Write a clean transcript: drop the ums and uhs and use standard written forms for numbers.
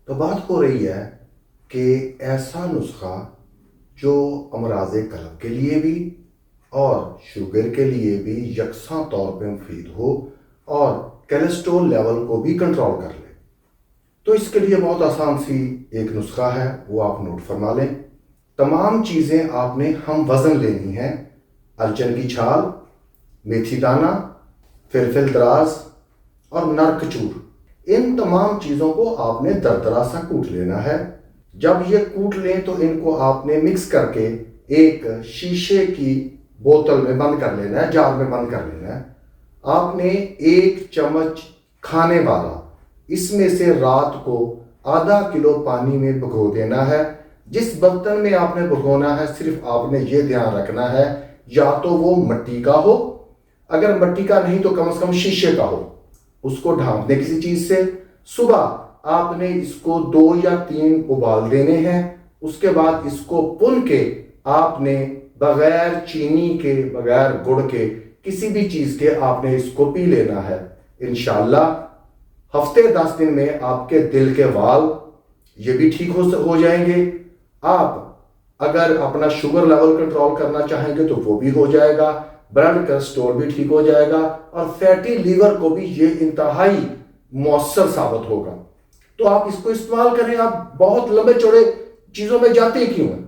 تو بات ہو رہی ہے کہ ایسا نسخہ جو امراض قلب کے لیے بھی اور شوگر کے لیے بھی یکساں طور پہ مفید ہو اور کولیسٹرول لیول کو بھی کنٹرول کر لے. تو اس کے لیے بہت آسان سی ایک نسخہ ہے، وہ آپ نوٹ فرما لیں. تمام چیزیں آپ نے ہم وزن لینی ہیں: الچن کی چھال، میتھی دانہ، فلفل دراز اور نر کچور. ان تمام چیزوں کو آپ نے دردرا سا کوٹ لینا ہے. جب یہ کوٹ لیں تو ان کو آپ نے مکس کر کے ایک شیشے کی بوتل میں بند کر لینا ہے، جار میں بند کر لینا ہے. آپ نے 1 چمچ کھانے والا اس میں سے رات کو ½ کلو پانی میں بھگو دینا ہے. جس برتن میں آپ نے بھگونا ہے صرف آپ نے یہ دھیان رکھنا ہے یا تو وہ مٹی کا ہو، اگر مٹی کا نہیں تو کم از کم شیشے کا ہو. اس کو ڈھانپ دیں کسی چیز سے. صبح آپ نے اس کو 2 یا 3 ابال دینے ہیں. اس کے بعد اس کو پن کے آپ نے بغیر چینی کے، بغیر گڑ کے، کسی بھی چیز کے آپ نے اس کو پی لینا ہے. انشاءاللہ ہفتے 10 دن میں آپ کے دل کے وال یہ بھی ٹھیک ہو جائیں گے. آپ اگر اپنا شوگر لیول کنٹرول کرنا چاہیں گے تو وہ بھی ہو جائے گا، بلڈ کولیسٹرول بھی ٹھیک ہو جائے گا، اور فیٹی لیور کو بھی یہ انتہائی مؤثر ثابت ہوگا. تو آپ اس کو استعمال کریں. آپ بہت لمبے چوڑے چیزوں میں جاتے کیوں ہیں؟